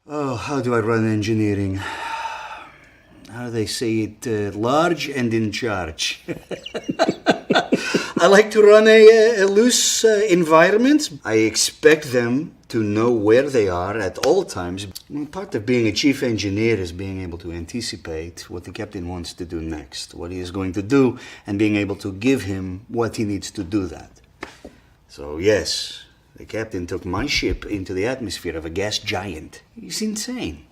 Oh, how do I run engineering? How do they say it? Large and in charge. I like to run a loose environment. I expect them to know where they are at all times. Part of being a chief engineer is being able to anticipate what the captain wants to do next, what he is going to do, and being able to give him what he needs to do that. So, yes, the captain took my ship into the atmosphere of a gas giant. He's insane.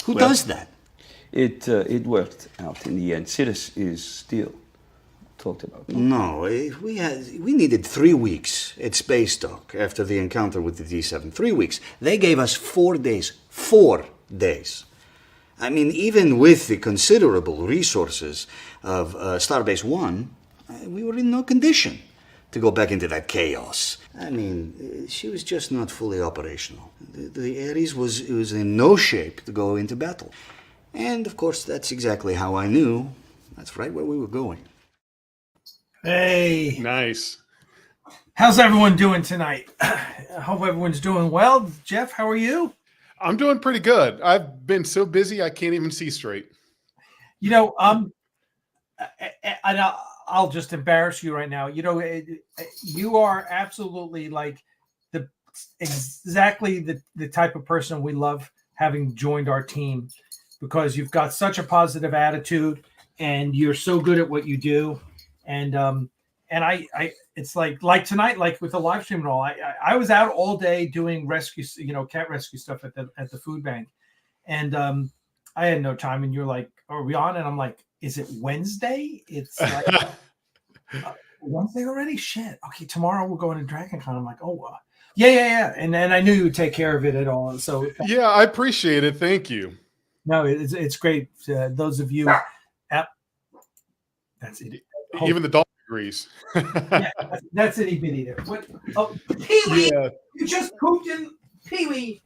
Who does that? It worked out in the end. Cyrus is still talked about. No, we needed 3 weeks at Space Dock after the encounter with the D7. 3 weeks. They gave us 4 days. 4 days. I mean, even with the considerable resources of Starbase 1, we were in no condition to go back into that chaos. I mean, she was just not fully operational. The Ares was in no shape to go into battle. And, of course, that's exactly how I knew that's right where we were going. Hey. Nice. How's everyone doing tonight? I hope everyone's doing well. Jeff, how are you? I'm doing pretty good. I've been so busy I can't even see straight. You know, I'll just embarrass you right now. You know, you are absolutely like exactly the type of person we love having joined our team, because you've got such a positive attitude and you're so good at what you do. And I it's like tonight, like with the live stream and all, I was out all day doing rescue, cat rescue stuff at the food bank. And I had no time. And you're like, are we on? And I'm like, is it Wednesday? It's like Wednesday already? Shit. Okay, tomorrow we're going to Dragon Con. I'm like, oh, yeah. And then I knew you would take care of it at all. So yeah, I appreciate it. Thank you. No, it's great. Those of you that's it. Even the dog agrees. Yeah, that's itty bitty there. What? Oh, Pee-wee! Yeah. You just pooped in Pee-wee.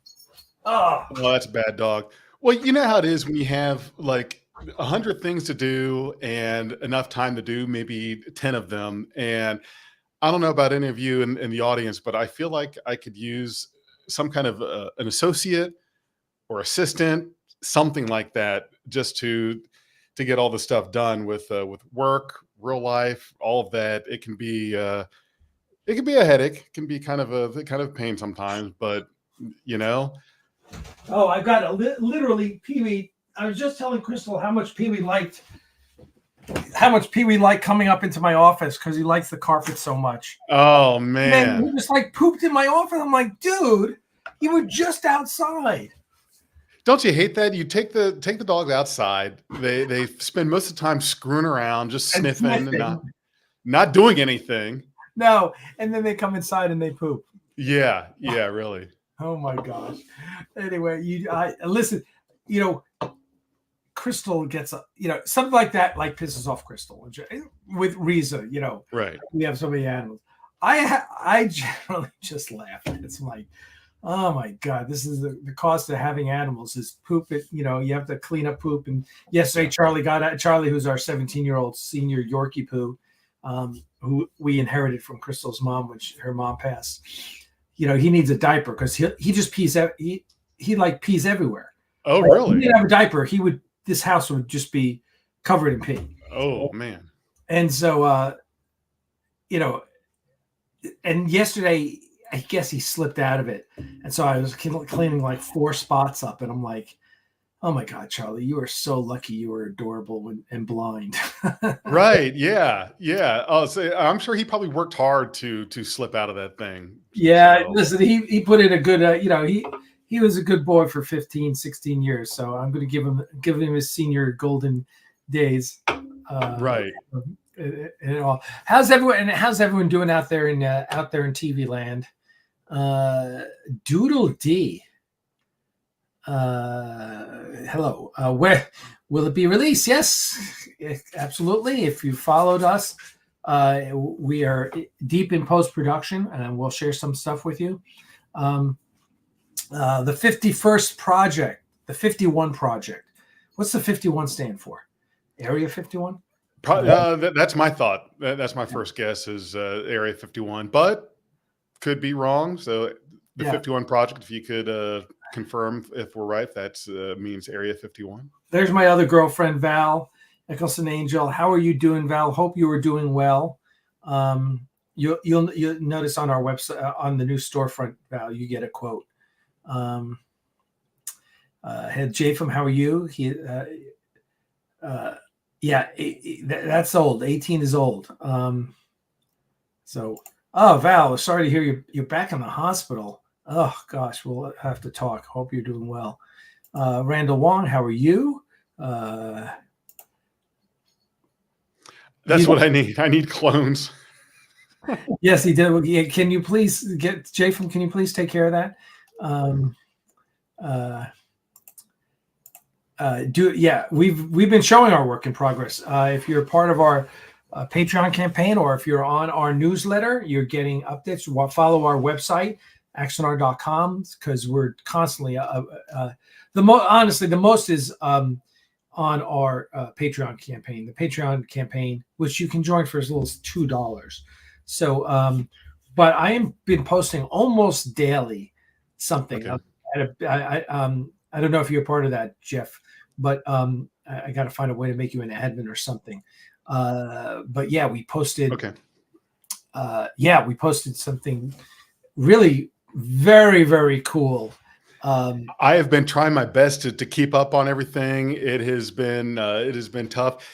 Oh, that's a bad dog. Well, you know how it is when you have like 100 things to do and enough time to do maybe 10 of them. And I don't know about any of you in the audience, but I feel like I could use some kind of an associate or assistant, something like that, just to get all the stuff done with work, real life, all of that. It can be a headache. It can be kind of a pain sometimes, but you know. Oh, I've got literally Pee-wee. I was just telling Crystal how much Pee-wee liked coming up into my office because he likes the carpet so much. Oh man. And he just like pooped in my office. I'm like, dude, you were just outside. Don't you hate that? You take the dogs outside. They spend most of the time screwing around, just sniffing and not doing anything. No, and then they come inside and they poop. Yeah, really. Oh my gosh. Anyway, listen. Crystal gets something like that like pisses off Crystal with Riza. Right. We have so many animals. I generally just laugh. It's like, oh my God, this is the cost of having animals is poop. You have to clean up poop. And yesterday, Charlie, who's our 17-year-old senior Yorkie poo, who we inherited from Crystal's mom when her mom passed. He needs a diaper because he just pees. He like pees everywhere. Oh, really? If he didn't have a diaper, this house would just be covered in pee. Oh man. And so, and yesterday, I guess he slipped out of it. And so I was cleaning like 4 spots up. And I'm like, oh my God, Charlie, you are so lucky you were adorable and blind. Right. Yeah. Yeah. So I'm sure he probably worked hard to slip out of that thing. Yeah. So. Listen, he put in a good, he was a good boy for 15, 16 years. So I'm going to give him his senior golden days. Right. And all. How's everyone doing out there in TV land? Doodle D. Hello. Where will it be released? Yes, absolutely. If you followed us, we are deep in post-production and we'll share some stuff with you. The 51st project, the 51 project. What's the 51 stand for? Area 51? That's my thought. That's my first guess is Area 51, but could be wrong. So the 51 project, if you could confirm if we're right. That means Area 51. There's my other girlfriend, Val Eckelson Angel. How are you doing, Val? Hope you are doing well. You'll notice on our website, on the new storefront, Val, you get a quote. Head Japham, how are you? That's old. 18 is old. Val, sorry to hear you're back in the hospital. Oh gosh, we'll have to talk. Hope you're doing well. Randall Wong, how are you? That's what I need. I need clones. Yes, he did. Can you please get Japham? Can you please take care of that? We've been showing our work in progress. If you're part of our Patreon campaign, or if you're on our newsletter, you're getting updates. Follow our website, axanar.com, because we're constantly the most is on our Patreon campaign. The Patreon campaign, which you can join for as little as $2. So, but I am been posting almost daily something. Okay. I don't know if you're part of that, Jeff, but I got to find a way to make you an admin or something. But yeah, we posted. Okay. We posted something really very, very cool. I have been trying my best to keep up on everything. It has been tough.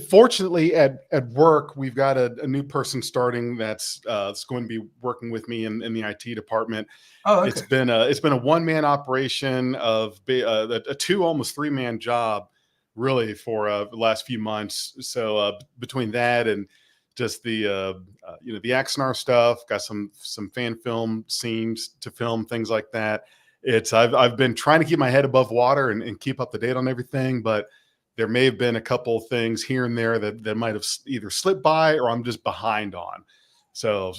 Fortunately, at work, we've got a new person starting that's going to be working with me in the IT department. Oh, okay. It's been a one-man operation of a almost three-man job, really, for the last few months. So between that and just the Axanar stuff, got some fan film scenes to film, things like that. I've been trying to keep my head above water and keep up to date on everything, but there may have been a couple of things here and there that might have either slipped by or I'm just behind on. So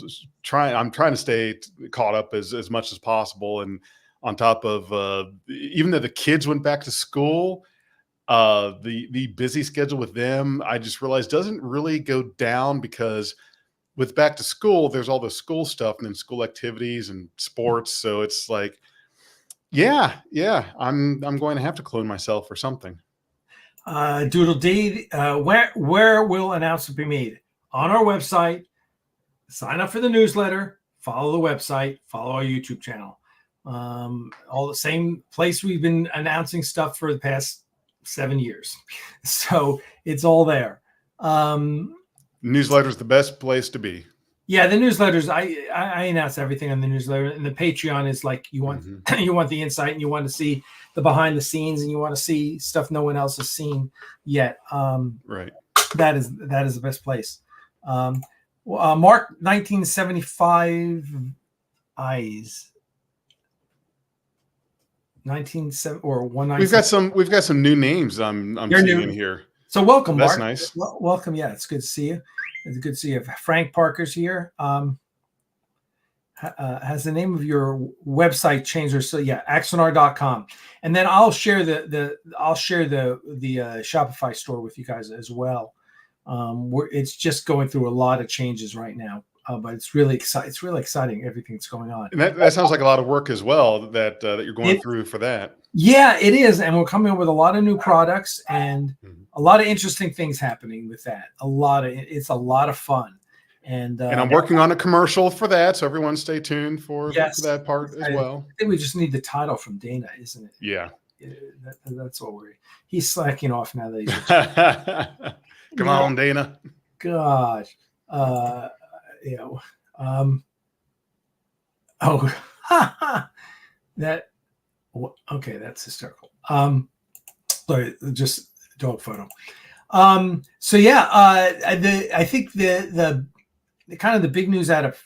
I'm trying to stay caught up as much as possible. And on top of even though the kids went back to school, the busy schedule with them, I just realized doesn't really go down, because with back to school, there's all the school stuff and then school activities and sports. So it's like, I'm going to have to clone myself or something. Doodle D, where will announcement be made? On our website. Sign up for the newsletter, follow the website, follow our YouTube channel. All the same place we've been announcing stuff for the past 7 years. So it's all there. Newsletter is the best place to be. Yeah, the newsletters, I announce everything on the newsletter, and the Patreon is like you want you want the insight, and you want to see the behind the scenes, and you want to see stuff no one else has seen yet. Right. That is the best place. Mark 1975 eyes. 197 or 197. We've got some new names I'm seeing in here. So welcome, That's Mark. Nice. Welcome. Yeah, it's good to see you. It's good to see you. Frank Parker's here. Has the name of your website changed? Or so yeah, axanar.com. And then I'll share the Shopify store with you guys as well. It's just going through a lot of changes right now, but it's really exciting. It's really exciting, everything that's going on. And that sounds like a lot of work as well that you're going through for that. Yeah, it is, and we're coming up with a lot of new products and a lot of interesting things happening with that. It's a lot of fun, and I'm working on a commercial for that, so everyone stay tuned for that part as well. I think we just need the title from Dana, isn't it? Yeah, that's what he's slacking off now that he's. Come on, Dana. Gosh. Okay, that's hysterical. Sorry, just dog photo. I think the kind of the big news out of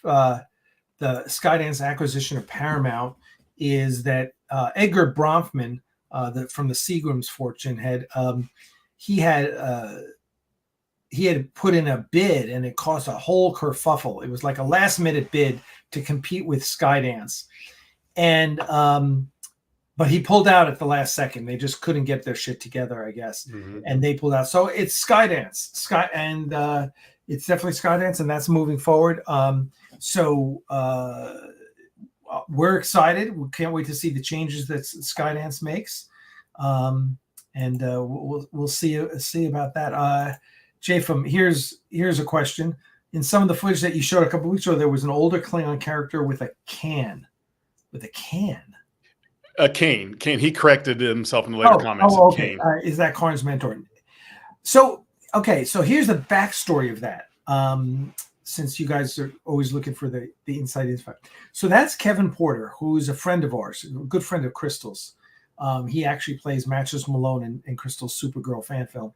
the Skydance acquisition of Paramount is that Edgar Bronfman, from the Seagram's fortune, he had put in a bid, and it cost a whole kerfuffle. It was like a last-minute bid to compete with Skydance, and but he pulled out at the last second. They just couldn't get their shit together, I guess, and they pulled out. So it's Skydance, it's definitely Skydance, and that's moving forward. I'll we're excited. We can't wait to see the changes that Skydance makes. And we'll see about that. Jafam, here's a question. In some of the footage that you showed a couple weeks ago, there was an older Klingon character with a can. Kane. He corrected himself in the later comments. Oh, okay. Kane. Is that Karn's mentor? So here's the backstory of that. Since you guys are always looking for the inside info. So that's Kevin Porter, who's a friend of ours, a good friend of Crystal's. He actually plays Matches Malone in Crystal's Supergirl fan film.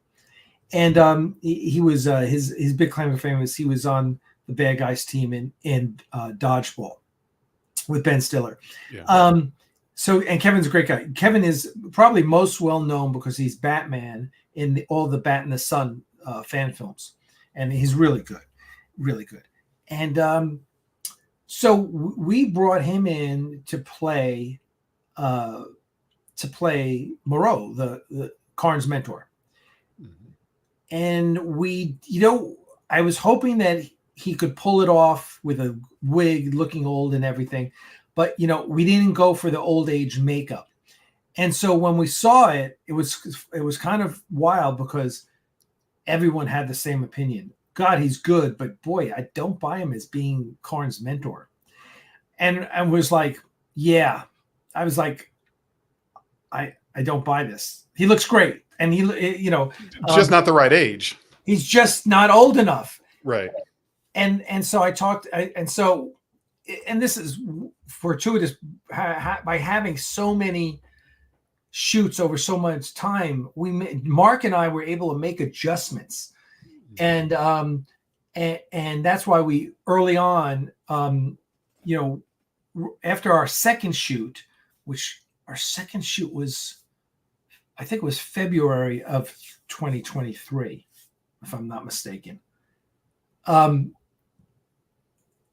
And he was his big claim to fame is he was on the bad guys team in Dodgeball with Ben Stiller. Yeah. And Kevin's a great guy. Kevin is probably most well known because he's Batman in all the Bat in the Sun fan films, and he's really good. And so we brought him in to play Moreau, the Karn's mentor. Mm-hmm. And I was hoping that he could pull it off with a wig, looking old and everything, but we didn't go for the old age makeup. And so when we saw it, it was kind of wild because everyone had the same opinion. God, he's good, but boy, I don't buy him as being Karn's mentor. And I was like, I don't buy this. He looks great. And just not the right age. He's just not old enough. Right. And so I talked, and this is fortuitous by having so many shoots over so much time. Mark and I were able to make adjustments. And that's why we early on, after our second shoot, which our second shoot was, I think it was February of 2023, if I'm not mistaken.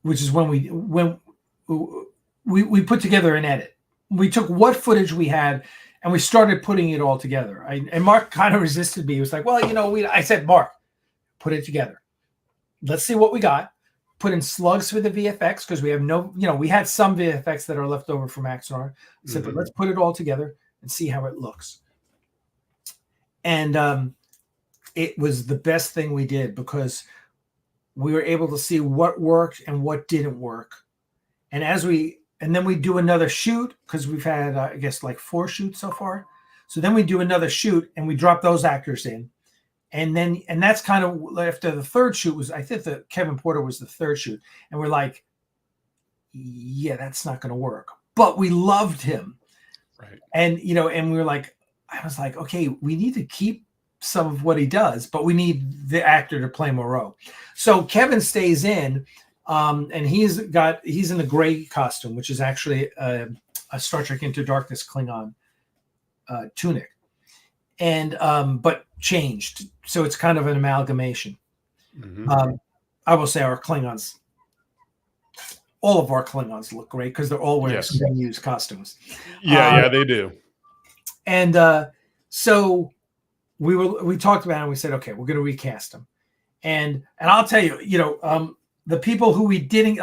Which is when we put together an edit. We took what footage we had and we started putting it all together. And Mark kind of resisted me. He was like, well, I said, Mark, put it together. Let's see what we got. Put in slugs for the VFX because we have we had some VFX that are left over from Axanar. I said, but let's put it all together and see how it looks. And it was the best thing we did because we were able to see what worked and what didn't work. And then we do another shoot because we've had, I guess, like 4 shoots so far. So then we do another shoot and we drop those actors in. And that's kind of after the third shoot was, I think that Kevin Porter was the third shoot. And we're like, yeah, that's not going to work. But we loved him. Right. And, and we were like, I was like, okay, we need to keep some of what he does, but we need the actor to play Moreau. So Kevin stays in, and he's in the gray costume, which is actually a Star Trek Into Darkness Klingon tunic. And but changed, so it's kind of an amalgamation. Mm-hmm. I will say all of our Klingons look great because they're all wearing used costumes. Yeah, they do. And so we talked about it and we said, okay, we're going to recast them. And I'll tell you, the people we didn't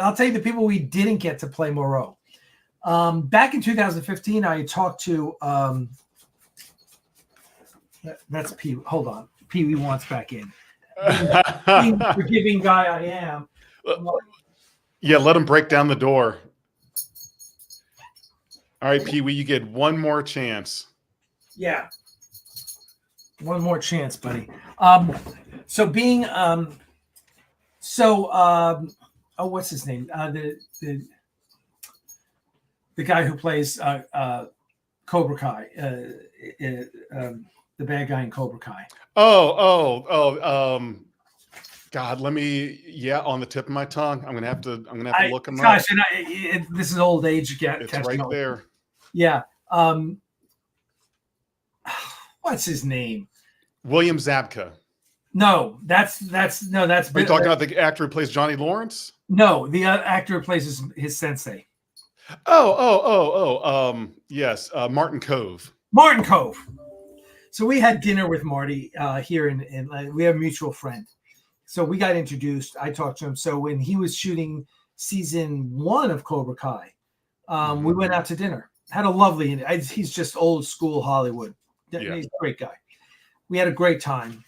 get to play Moreau. Back in 2015, I talked to. That's Pee. Hold on. Pee Wee wants back in. Being the forgiving guy I am. Yeah, let him break down the door. All right, Pee Wee, you get one more chance. Yeah. One more chance, buddy. So what's his name? The guy who plays Cobra Kai. The bad guy in Cobra Kai. God, on the tip of my tongue. I'm gonna have to look him up. Gosh, this is old age. It's right there. Yeah. What's his name? William Zabka. No, that's. Are you talking about the actor who plays Johnny Lawrence? No, the actor who plays his sensei. Yes, Martin Cove. Martin Cove. So we had dinner with Marty here in we have a mutual friend. So we got introduced. I talked to him. So when he was shooting season 1 of Cobra Kai, We went out to dinner. Had a lovely. He's just old school Hollywood. Yeah. He's a great guy. We had a great time.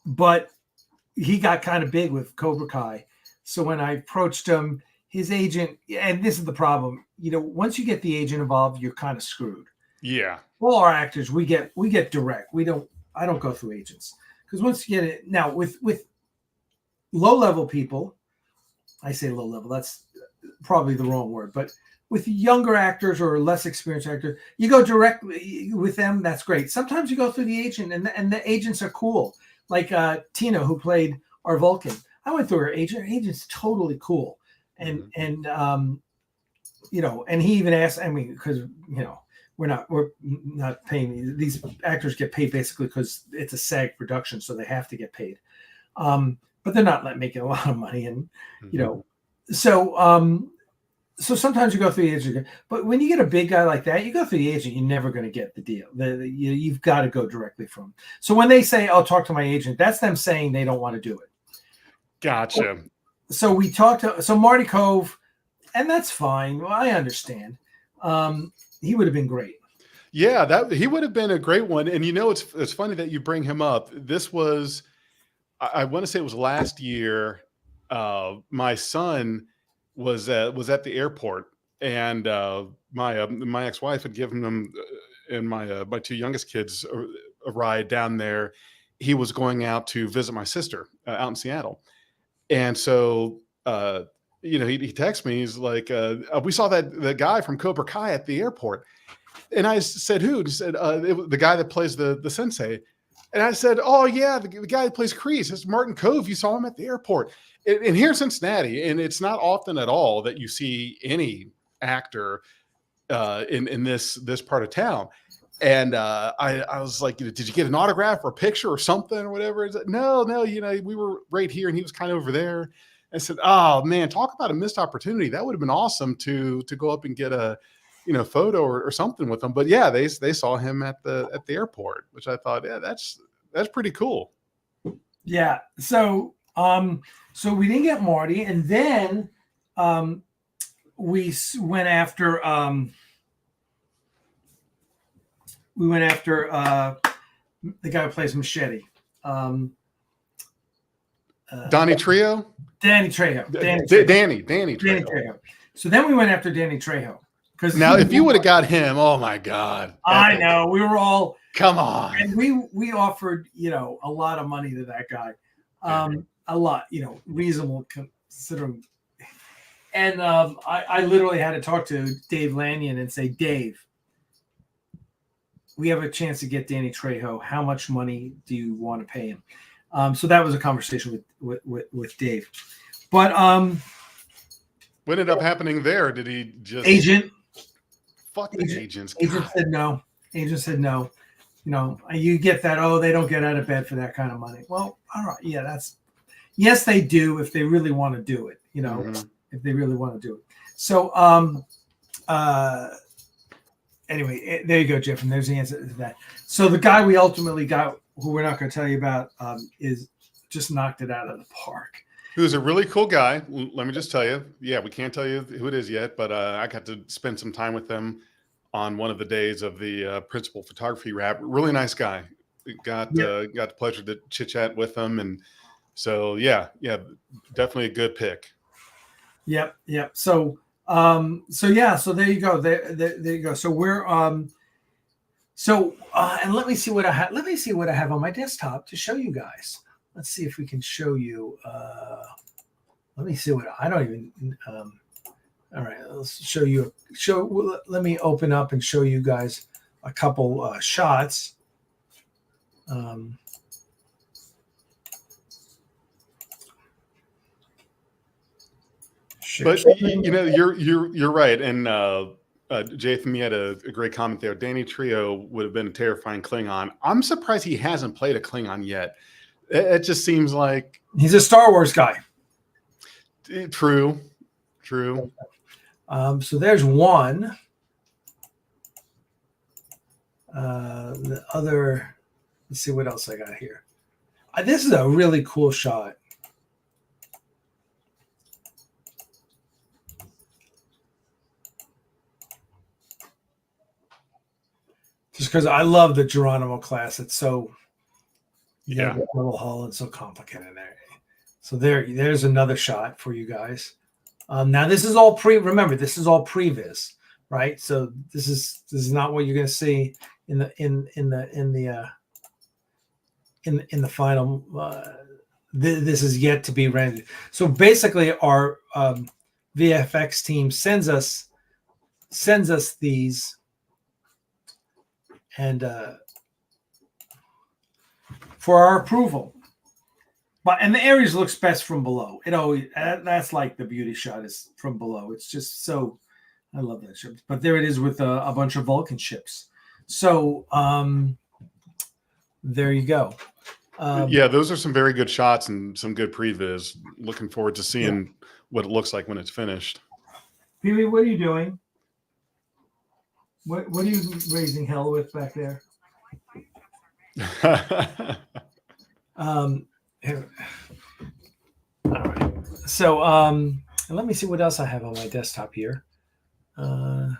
But he got kind of big with Cobra Kai. So when I approached him, his agent, and this is the problem, once you get the agent involved, you're kind of screwed. Yeah. All our actors, we get direct. I don't go through agents, because once you get it now with low level people, I say low level, that's probably the wrong word, but with younger actors or less experienced actors, you go directly with them. That's great. Sometimes you go through the agent, and the agents are cool. Like Tina, who played our Vulcan. I went through her agent. Her agent's totally cool. And and he even asked, because we're not paying, these actors get paid basically because it's a SAG production, so they have to get paid. But they're not making a lot of money, and so sometimes you go through the agent. But when you get a big guy like that, you go through the agent, you're never going to get the deal. You've got to go directly from him. So when they say, "I'll talk to my agent," that's them saying they don't want to do it. Gotcha. So we talked to Marty Cove, and that's fine. Well, I understand. He would have been great. Yeah, he would have been a great one. And it's funny that you bring him up. This was, I want to say it was last year. My son was at the airport, and my ex-wife had given him and my two youngest kids a ride down there. He was going out to visit my sister out in Seattle, and so he texts me. He's like, "We saw the guy from Cobra Kai at the airport," and I said, "Who?" He said, "The guy that plays the sensei." And I said, "Oh yeah, the guy that plays Kreese. It's Martin Cove. You saw him at the airport." And here in Cincinnati, and it's not often at all that you see any actor in this part of town. And I was like, "Did you get an autograph or a picture or something or whatever?" He's like, no, we were right here, and he was kind of over there. I said, "Oh man, talk about a missed opportunity. That would have been awesome to go up and get a photo or something with him." But yeah, they saw him at the airport, which I thought, yeah, that's pretty cool. Yeah. So we didn't get Marty, and then we went after the guy who plays Machete. Donnie Trejo? Danny Trejo. Danny Trejo. So then we went after Danny Trejo. Now, if you would have got him, oh my God. I know. We were all, come on. and we offered, a lot of money to that guy. A lot, reasonable considering. And I literally had to talk to Dave Lanyon and say, "Dave, we have a chance to get Danny Trejo. How much money do you want to pay him?" So that was a conversation with Dave. But what ended up happening there? Did he just agent? Fuck the agents. Agent said no. Agent said no. You get that. Oh, they don't get out of bed for that kind of money. Well, all right. Yeah, yes, they do if they really want to do it. If they really want to do it. So, anyway, there you go, Jeff. And there's the answer to that. So the guy we ultimately got, who we're not going to tell you about, is just knocked it out of the park. Who's a really cool guy. Let me just tell you. Yeah, we can't tell you who it is yet, but I got to spend some time with them on one of the days of the principal photography wrap. Really nice guy. Got the pleasure to chit chat with him, and so yeah, definitely a good pick. Yep. So there you go. There you go. So we're and let me see what I have. Let me see what I have on my desktop to show you guys. Let's see if we can show you. Let me see what I don't even. All right, let's show you. Let me open up and show you guys a couple shots. But you're right, and Jathan, you had a great comment there. Danny Trejo would have been a terrifying Klingon. I'm surprised he hasn't played a Klingon yet. It just seems like he's a Star Wars guy. True. So there's one. The other. Let's see what else I got here. This is a really cool shot. just because I love the Geronimo class. It's so Yeah. little hull and so complicated there. So there's another shot for you guys. Now this is all remember, this is all previs, right? So this is not what you're going to see in the final. This is yet to be rendered. So basically, our VFX team sends us these, and for our approval. And the Ares looks best from below. It always, that's like the beauty shot is from below. It's just so, I love that ship. But there it is with a bunch of Vulcan ships. So there you go. Yeah, those are some very good shots and some good previs. Looking forward to seeing what it looks like when it's finished. Pee-wee, what are you doing? What are you raising hell with back there? All right. So let me see what else I have on my desktop here. No,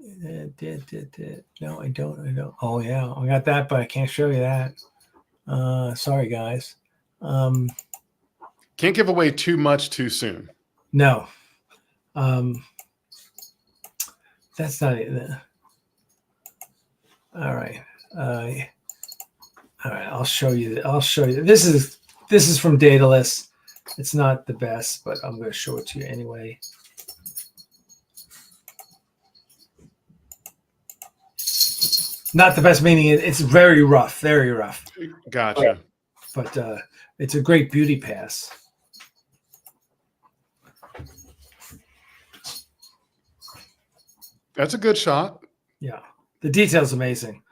I don't. Oh yeah, I got that, but I can't show you that. Sorry, guys. Can't give away too much too soon. No. That's not it. All right. All right. I'll show you. This is from Daedalus. It's not the best, but I'm going to show it to you anyway. Not the best, meaning it's very rough, very rough. Gotcha. But it's a great beauty pass. That's a good shot. Yeah, the detail's amazing.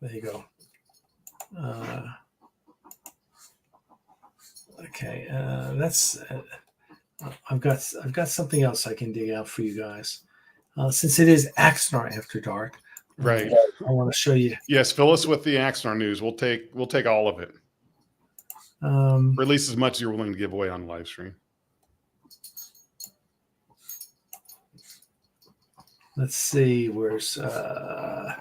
There you go. Okay, that's. I've got something else I can dig out for you guys. Since it is Axanar After Dark, Right. I want to show you. Yes, fill us with the Axanar news. We'll take all of it. Release as much as you're willing to give away on live stream. Let's see. Where's oh,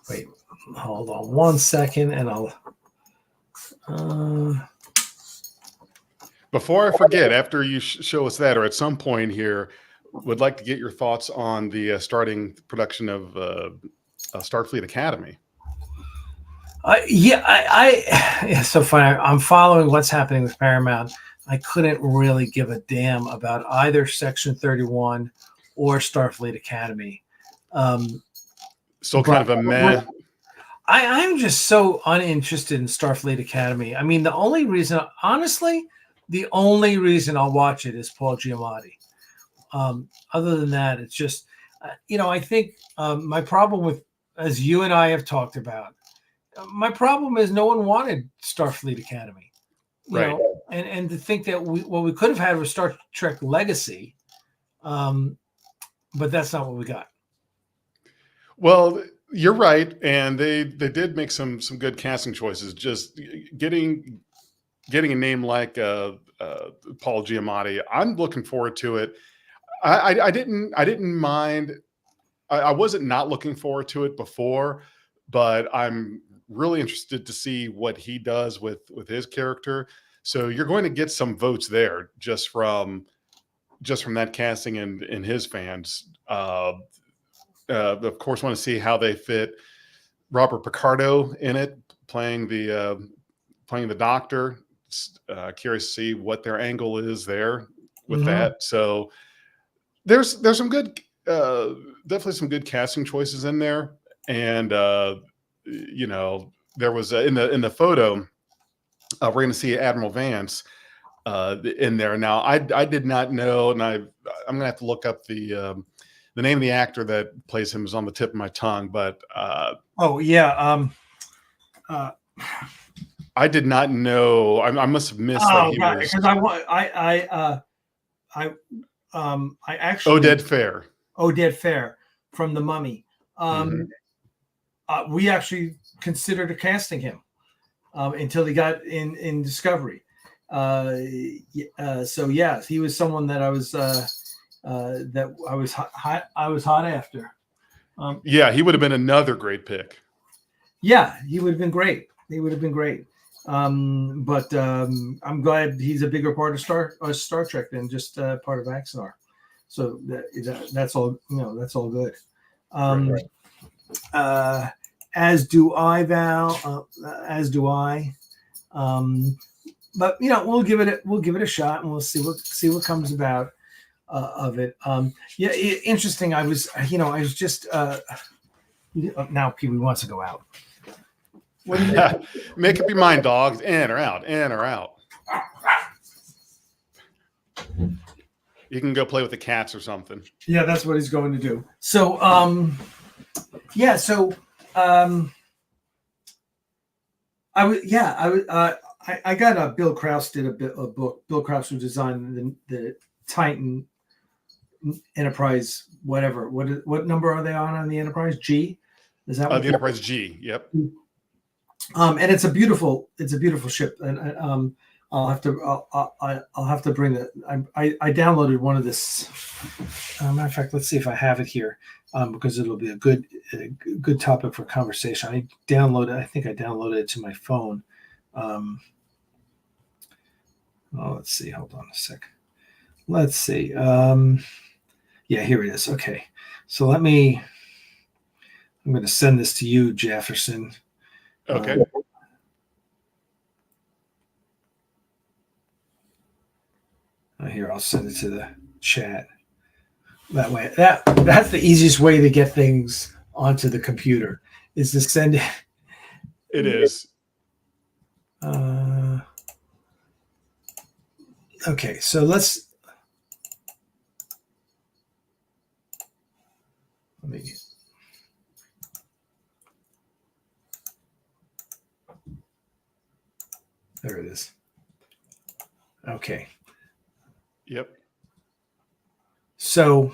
wait, hold on 1 second and I'll Before I forget, after you show us that, or at some point here, would like to get your thoughts on the starting production of Starfleet Academy. It's so funny. I'm following what's happening with Paramount. I couldn't really give a damn about either Section 31 or Starfleet Academy. Still kind of a meh. I'm just so uninterested in Starfleet Academy. I mean, the only reason I'll watch it is Paul Giamatti. Other than that, it's just, I think my problem with, as you and I have talked about, my problem is no one wanted Starfleet Academy. You Right. know, and to think that what we could have had was Star Trek Legacy, but that's not what we got. Well, you're right, and they did make some good casting choices. Just getting a name like Paul Giamatti, I'm looking forward to it. I didn't mind. I wasn't not looking forward to it before, but I'm really interested to see what he does with his character. So you're going to get some votes there just from that casting and his fans. Of course, want to see how they fit Robert Picardo in it, playing the Doctor. Curious to see what their angle is there with that. So there's some good, definitely some good casting choices in there. And there was in the photo, we're going to see Admiral Vance in there. Now, I did not know, and I'm going to have to look up the name of the actor that plays him is on the tip of my tongue, but I did not know. I must have missed that he was. Because I actually Oded Fair from The Mummy. We actually considered casting him until he got in Discovery. So yeah, he was someone that I was hot after. Yeah, he would have been another great pick. Yeah, he would have been great. He would have been great. But I'm glad he's a bigger part of Star Trek than just part of Axanar. So that's all. That's all good. Right. As do I, Val. As do I. But we'll give it a shot, and we'll see what comes about of it. Interesting. I was just now Pee Wee wants to go out. Make up your mind, dogs. In or out. In or out. You can go play with the cats or something. Yeah, that's what he's going to do. So, I got Bill Krause did a book. Bill Krause who designed the Titan Enterprise, whatever. What number are they on the Enterprise? G? Is that the Enterprise G? Yep. And it's a beautiful ship, and I'll have to bring that. I downloaded one of this. Matter of fact, let's see if I have it here, because it'll be a good topic for conversation. I think I downloaded it to my phone. Let's see. Hold on a sec. Let's see. Yeah, here it is. Okay, so I'm going to send this to you, Jefferson. Okay. Here, I'll send it to the chat. That way, that's the easiest way to get things onto the computer is to send it. It is. Okay, so let me. There it is. Okay. Yep. So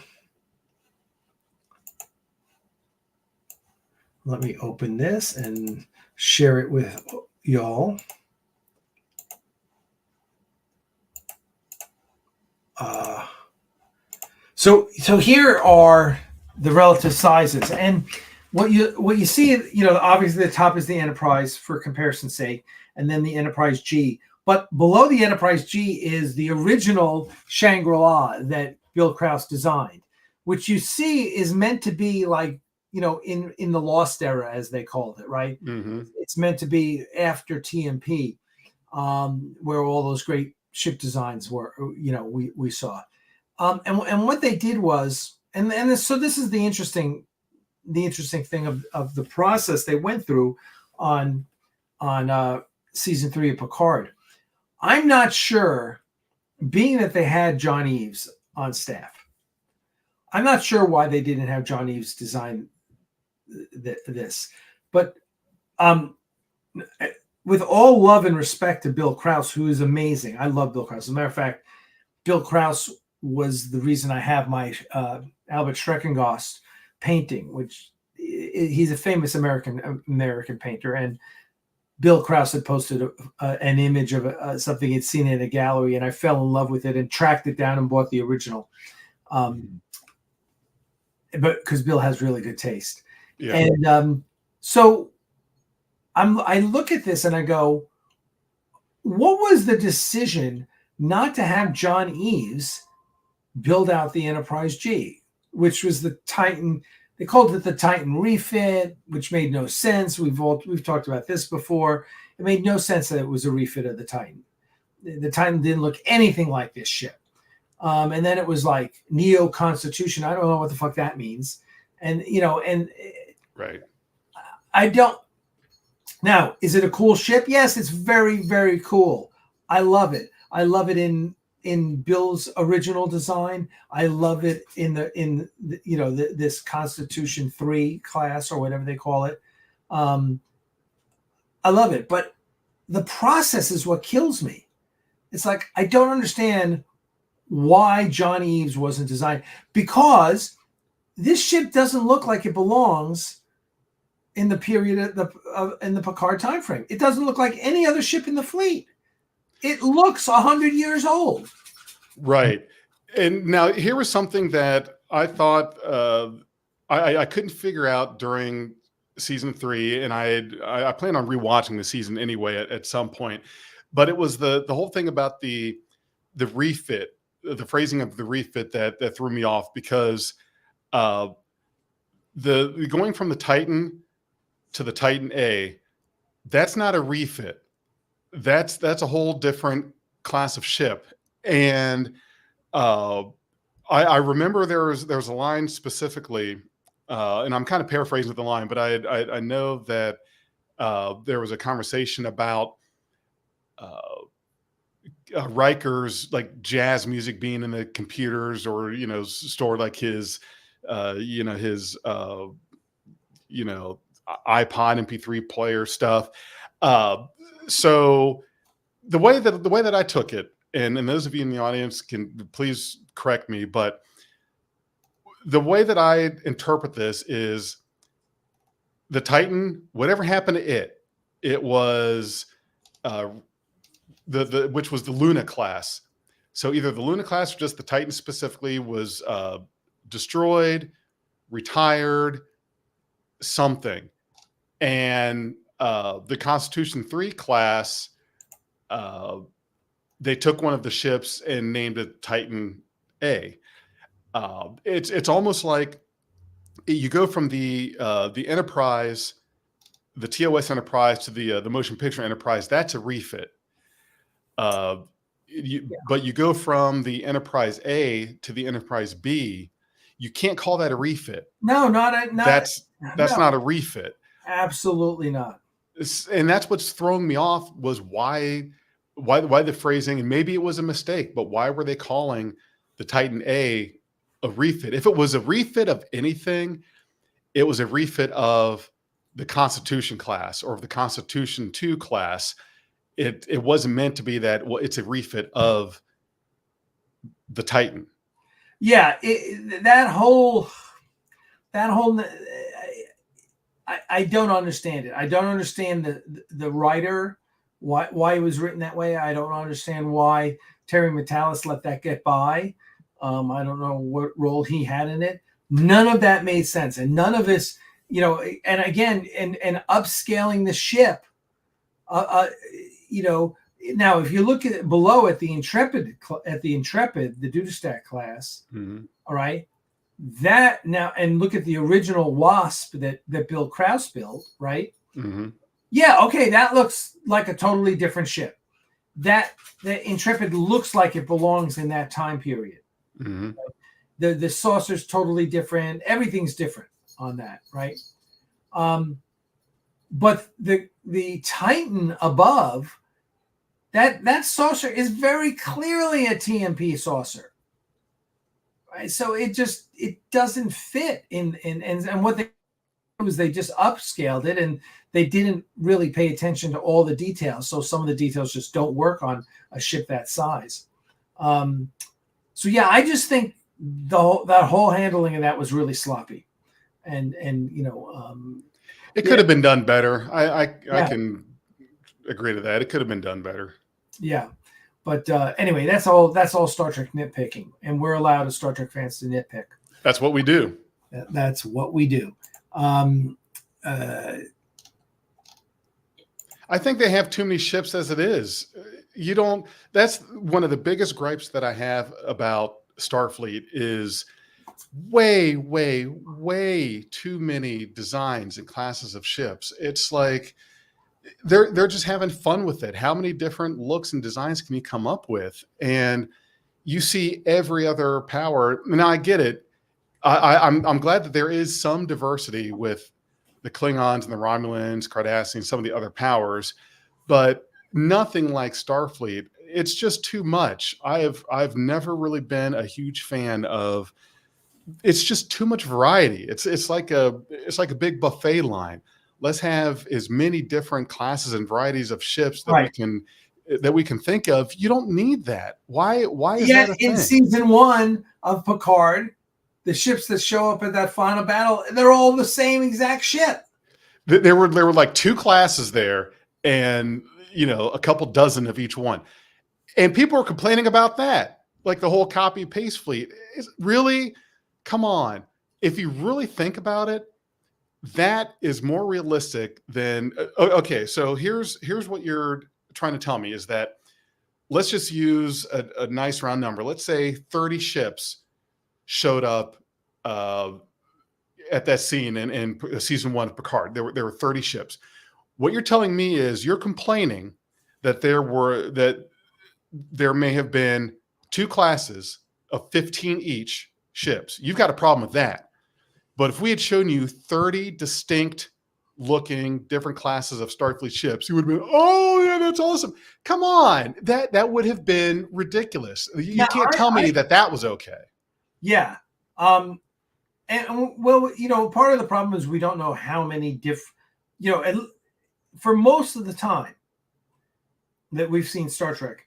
let me open this and share it with y'all. So here are the relative sizes, and what you see, obviously the top is the Enterprise for comparison's sake, and then the Enterprise G. But below the Enterprise G is the original Shangri-La that Bill Krause designed, which you see is meant to be like, in the Lost era, as they called it, right? Mm-hmm. It's meant to be after TMP, where all those great ship designs were, we saw. And what they did was, so this is the interesting thing of the process they went through on season 3 of Picard. I'm not sure, being that they had John Eaves on staff, I'm not sure why they didn't have John Eaves design this. But with all love and respect to Bill Krause, who is amazing. I love Bill Krause. As a matter of fact, Bill Krause was the reason I have my Albert Schreckengost painting, which he's a famous American painter, and Bill Krause had posted an image of something he'd seen in a gallery, and I fell in love with it and tracked it down and bought the original. But because Bill has really good taste. Yeah. And so I look at this and I go, what was the decision not to have John Eaves build out the Enterprise G, which was the Titan? They called it the Titan refit, which made no sense. We've talked about this before. It made no sense that it was a refit of the Titan. The Titan didn't look anything like this ship. And then it was like Neo Constitution. I don't know what the fuck that means. And right. I don't. Now, is it a cool ship? Yes, it's very, very cool. I love it. I love it in Bill's original design. I love it in this Constitution 3 class or whatever they call it. I love it, but the process is what kills me. It's like, I don't understand why John Eaves wasn't designed, because this ship doesn't look like it belongs in the period in the Picard time frame. It doesn't look like any other ship in the fleet. It looks 100 years old. Right. And now here was something that I thought I couldn't figure out during season 3, and I plan on rewatching the season anyway at some point. But it was the whole thing about the refit, the phrasing of the refit that threw me off, because the going from the Titan to the Titan A, that's not a refit. That's a whole different class of ship. And I remember there was a line specifically, and I'm kind of paraphrasing the line, but I know that there was a conversation about Riker's like jazz music being in the computers, or stored like his his iPod MP3 player stuff. So the way that I took it, and those of you in the audience can please correct me, but the way that I interpret this is the Titan, whatever happened to it was which was the Luna class. So either the Luna class or just the Titan specifically was destroyed, retired, something. And the Constitution 3 class, they took one of the ships and named it Titan A. It's almost like you go from the Enterprise, the TOS Enterprise, to the Motion Picture Enterprise. That's a refit. But you go from the Enterprise A to the Enterprise B. You can't call that a refit. No, that's not a refit. Absolutely not. And that's what's throwing me off, was why the phrasing, and maybe it was a mistake, but why were they calling the Titan A a refit? If it was a refit of anything, it was a refit of the Constitution class or of the Constitution 2 class. It wasn't meant to be that. Well, it's a refit of the Titan. Yeah, that whole. I don't understand it. I don't understand the writer, why it was written that way. I don't understand why Terry Matalas let that get by. I don't know what role he had in it. None of that made sense, and none of this, and again, and upscaling the ship. Now if you look at it below at the Intrepid, the Dudestat class, Mm-hmm. all right. That now, and look at the original Wasp that Bill Krause built, right? Mm-hmm. Yeah, okay, that looks like a totally different ship. The Intrepid looks like it belongs in that time period. Mm-hmm. The saucer's totally different. Everything's different on that, right? But the Titan above, that saucer is very clearly a TMP saucer. Right? So it doesn't fit in and what they did was they just upscaled it, and they didn't really pay attention to all the details. So some of the details just don't work on a ship that size. So yeah, I just think that whole handling of that was really sloppy, and it could have been done better. I can agree to that. It could have been done better. Yeah. But anyway, that's all Star Trek nitpicking, and we're allowed as Star Trek fans to nitpick. That's what we do. That's what we do. I think they have too many ships as it is. That's one of the biggest gripes that I have about Starfleet is way, way, way too many designs and classes of ships. It's like they're just having fun with it. How many different looks and designs can you come up with? And you see every other power. Now I get it. I'm glad that there is some diversity with the Klingons and the Romulans, Cardassians, some of the other powers, but nothing like Starfleet. It's just too much. I've never really been a huge fan of. It's just too much variety. It's like a big buffet line. Let's have as many different classes and varieties of ships that we can think of. You don't need that. Why is that a thing? In season 1 of Picard, the ships that show up at that final battle, they're all the same exact ship. There were like 2 classes there, and a couple dozen of each one, and people are complaining about that. Like the whole copy paste fleet is really, come on. If you really think about it, that is more realistic than okay. So here's what you're trying to tell me is that let's just use a nice round number. Let's say 30 ships showed up at that scene in season 1 of Picard. There were 30 ships. What you're telling me is you're complaining that there may have been 2 classes of 15 each ships. You've got a problem with that. But if we had shown you 30 distinct looking different classes of Starfleet ships, you would have been, oh yeah, that's awesome. Come on. That would have been ridiculous. You can't tell me that was okay. Yeah. And well, part of the problem is we don't know how many different, for most of the time that we've seen Star Trek,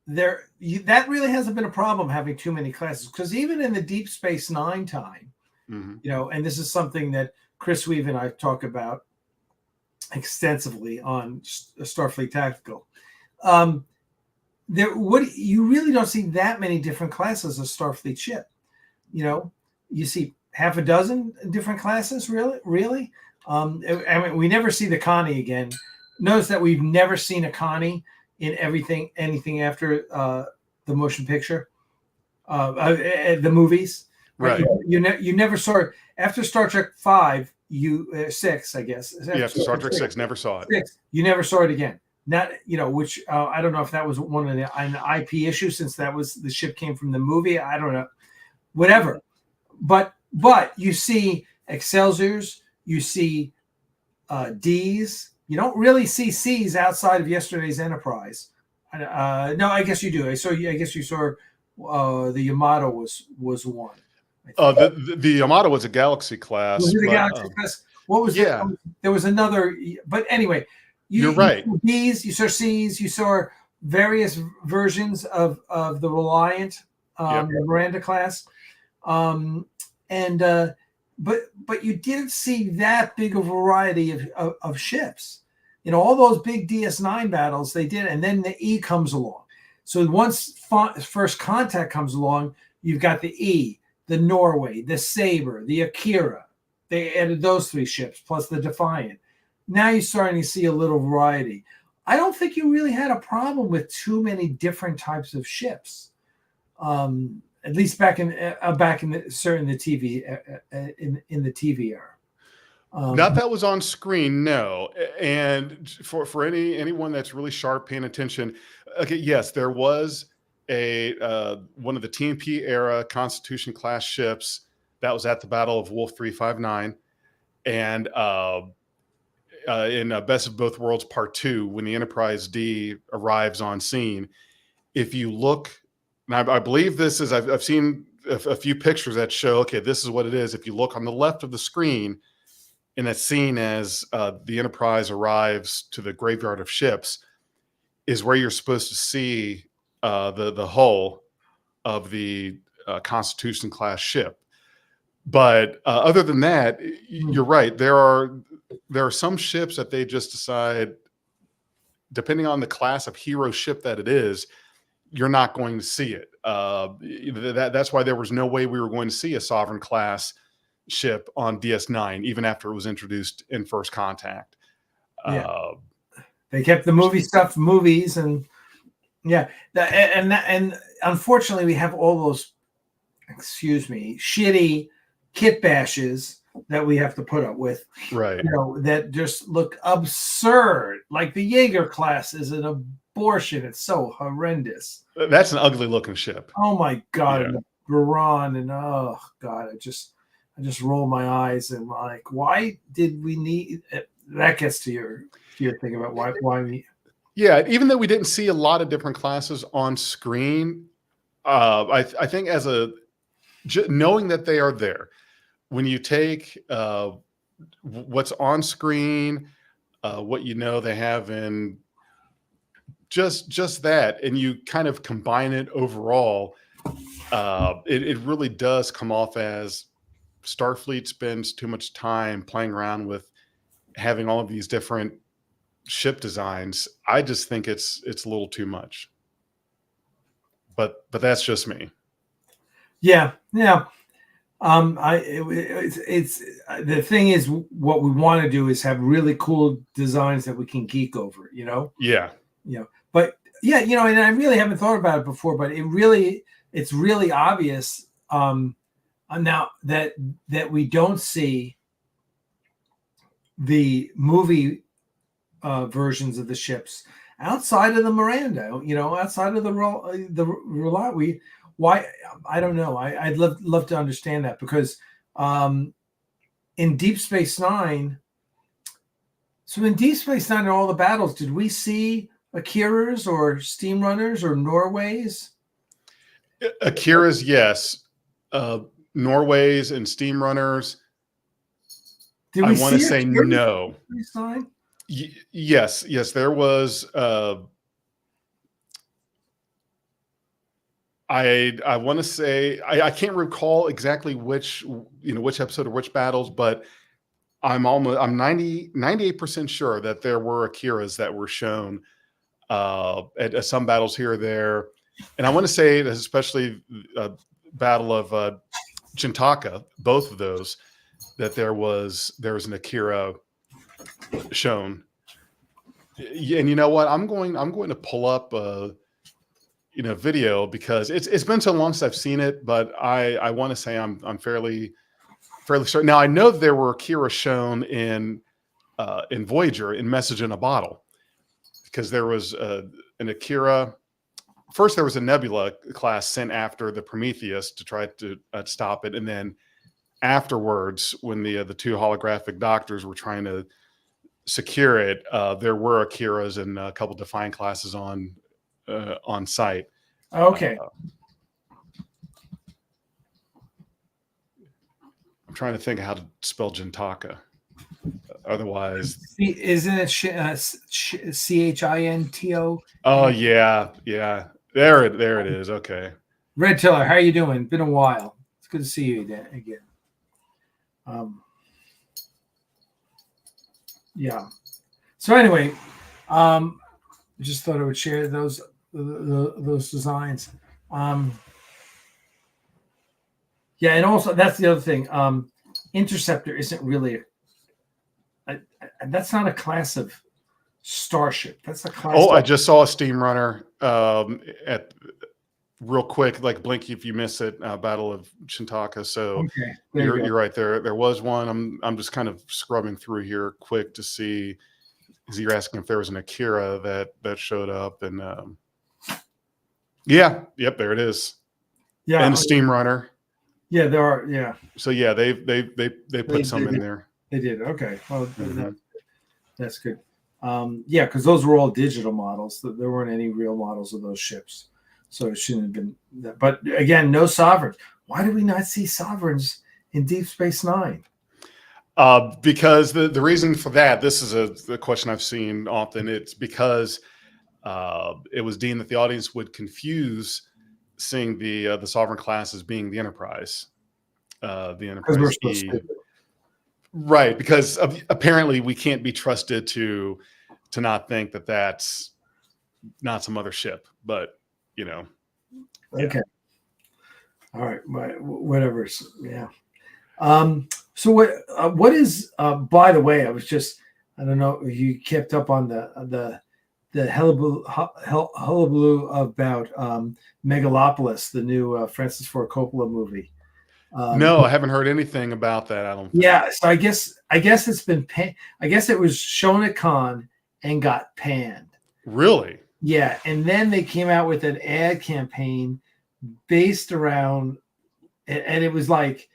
that really hasn't been a problem having too many classes, because even in the Deep Space Nine time, and this is something that Chris Weave and I talk about extensively on Starfleet Tactical. You really don't see that many different classes of Starfleet ship. You see half a dozen different classes, really. I mean, we never see the Connie again. Notice that we've never seen a Connie in anything after the motion picture, the movies. Right. You never saw it after Star Trek 5. 6, I guess. After Star Trek 6, never saw it. 6, you never saw it again. Not, which I don't know if that was an IP issue, since that was the ship came from the movie. I don't know, whatever. But you see Excelsiors, you see Ds. You don't really see Cs outside of yesterday's Enterprise. No, I guess you do. I guess you saw the Yamato was one. The Yamato was a Galaxy class. Was it a Galaxy class? What was it? There was another, but anyway, you're right. You saw Bs, you saw Cs, you saw various versions of the Reliant, the Miranda class, but you didn't see that big a variety of ships. All those big DS9 battles they did, and then the E comes along. So once First Contact comes along, you've got the E, the Norway, the Sabre, the Akira. They added those 3 ships plus the Defiant. Now you're starting to see a little variety. I don't think you really had a problem with too many different types of ships, at least back in the TV in the TV era. Not that was on screen, no. And for anyone that's really sharp paying attention, okay, yes, there was one of the TMP era Constitution class ships that was at the Battle of Wolf 359, and in Best of Both Worlds Part 2, when the Enterprise D arrives on scene, if you look, and I believe this is, I've seen a few pictures that show, okay, this is what it is. If you look on the left of the screen in that scene as the Enterprise arrives to the graveyard of ships, is where you're supposed to see the hull of the Constitution class ship. But other than that, you're right. There are some ships that they just decide, depending on the class of hero ship that it is, you're not going to see it. That's why there was no way we were going to see a Sovereign class ship on DS9, even after it was introduced in First Contact. They kept the movie stuff movies, and and unfortunately we have all those, shitty kit bashes that we have to put up with, right? That just look absurd. Like the Jaeger class is an abortion. It's so horrendous. That's an ugly looking ship. Oh my God. Yeah. And the Buran, and oh God, I just roll my eyes and like, why did we need it? That gets to your thing about why we. Yeah, even though we didn't see a lot of different classes on screen, I think knowing that they are there, when you take what's on screen, what they have in just that, and you kind of combine it overall, it really does come off as Starfleet spends too much time playing around with having all of these different ship designs. I just think it's a little too much. But that's just me. Yeah. It's the thing is, what we want to do is have really cool designs that we can geek over, Yeah. But yeah, and I really haven't thought about it before, but it's really obvious now that we don't see the movie versions of the ships outside of the Miranda, outside of the Roulette. Why? I don't know. I'd love to understand that, because in Deep Space Nine, in all the battles, did we see Akira's or Steam Runners or Norways? Akira's, yes. Norways and Steam Runners, I want to say no. Yes, there was. I want to say I can't recall exactly which episode or which battles, but I'm 98% sure that there were Akiras that were shown at some battles here or there, and I want to say that especially Battle of Chintaka, both of those, that there was an Akira shown. And you know what? I'm going to pull up video, because it's been so long since I've seen it, but I want to say I'm fairly certain. Now I know that there were Akira shown in Voyager in Message in a Bottle, because there was an Akira. First, there was a Nebula class sent after the Prometheus to try to stop it, and then afterwards, when the two holographic doctors were trying to secure it, there were Akiras and a couple Defiant classes on site. Okay. I'm trying to think of how to spell Chintaka. Otherwise, isn't it CHINTO? Oh yeah. There it is. Okay. Red Tiller, how are you doing? Been a while. It's good to see you again. Yeah. So anyway, just thought I would share those designs. Yeah, and also that's the other thing. Interceptor isn't really that's not a class of starship. That's a class. I just saw a Steam Runner at real quick, like blink if you miss it. Battle of Chintaka. So okay, you're right there. There was one. I'm just kind of scrubbing through here quick to see. Because you're asking if there was an Akira that showed up, and there it is. Yeah, and Steam Runner. Yeah, there are. Yeah. So yeah, they put some in there. They did. Okay. Well, that's good. Yeah, because those were all digital models. There weren't any real models of those ships, so it shouldn't have been. But again, no sovereigns. Why do we not see sovereigns in Deep Space Nine? Because the reason for that, this is a question I've seen often. It's because it was deemed that the audience would confuse seeing the sovereign class as being the Enterprise. The Enterprise we're so E. stupid. Right, because apparently we can't be trusted to not think that that's not some other ship, but Okay. All right. Whatever. Yeah. So what is by the way, I don't know if you kept up on the hullabaloo about Megalopolis, the new Francis Ford Coppola movie. No, I haven't heard anything about that. I don't think. Yeah, so I guess it's been I guess it was shown at Cannes and got panned. Really? Yeah, and then they came out with an ad campaign based around, and it was like,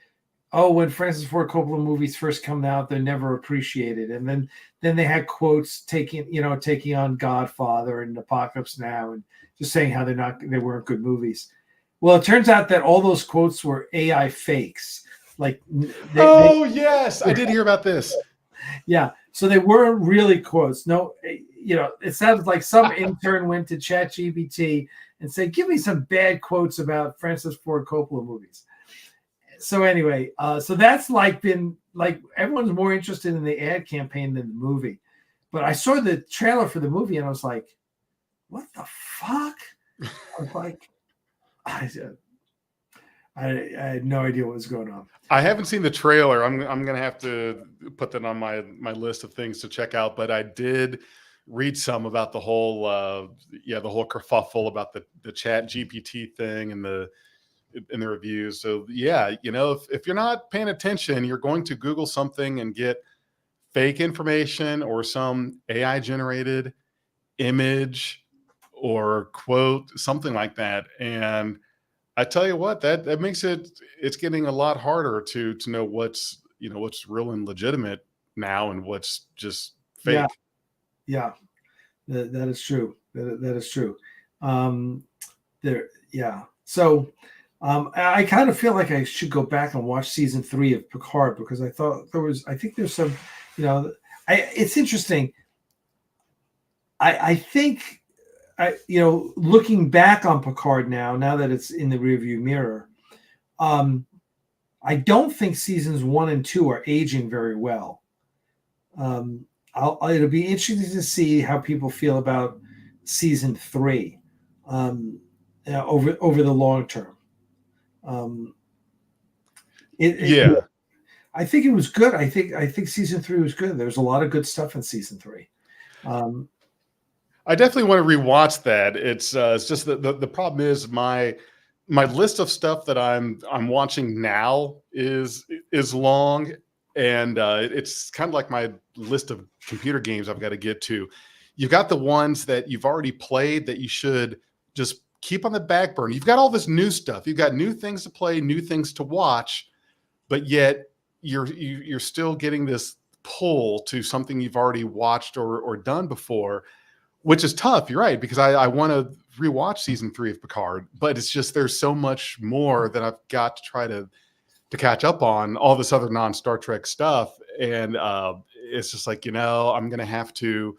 oh, when Francis Ford Coppola movies first come out, they're never appreciated. And then they had quotes taking on Godfather and Apocalypse Now and just saying how they weren't good movies. Well, it turns out that all those quotes were AI fakes. Like, yes, I did hear about this. Yeah, so they weren't really quotes. No, it sounded like some intern went to ChatGPT and say, give me some bad quotes about Francis Ford Coppola movies. So anyway, so that's been everyone's more interested in the ad campaign than the movie. But I saw the trailer for the movie and I was like, what the fuck? I was like, I had no idea what was going on. I haven't seen the trailer. I'm gonna have to put that on my list of things to check out. But I did read some about the whole kerfuffle about the Chat GPT thing and the reviews. So yeah, if you're not paying attention, you're going to Google something and get fake information or some AI generated image or quote, something like that. And I tell you what, that makes it's getting a lot harder to know what's real and legitimate now and what's just fake. Yeah, that is true. That is true. So I kind of feel like I should go back and watch season 3 of Picard because I think there's some, it's interesting. I think, looking back on Picard now that it's in the rearview mirror, I don't think seasons 1 and 2 are aging very well. It'll be interesting to see how people feel about season 3 over the long term. I think it was good. I think season 3 was good. There was a lot of good stuff in season 3. I definitely want to rewatch that. It's just the problem is my list of stuff that I'm watching now is long, and it's kind of like my list of computer games I've got to get to. You've got the ones that you've already played that you should just keep on the back burner. You've got all this new stuff. You've got new things to play, new things to watch, but yet you're still getting this pull to something you've already watched or done before, which is tough. You're right, because I want to rewatch season 3 of Picard, but it's just there's so much more that I've got to try to catch up on, all this other non-Star Trek stuff, and it's just like I'm gonna have to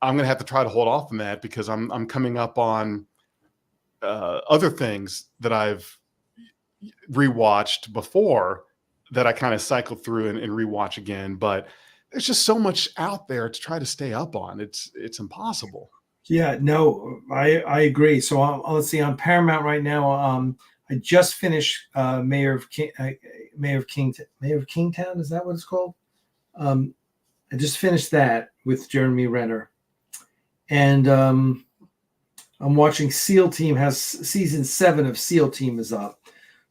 try to hold off on that because I'm coming up on other things that I've rewatched before that I kind of cycle through and rewatch again, but there's just so much out there to try to stay up on. It's impossible. Yeah, no, I agree. So let's see, on Paramount right now, I just finished Mayor of Kingstown. Is that what it's called? I just finished that with Jeremy Renner, and I'm watching SEAL Team. Has season 7 of SEAL Team is up,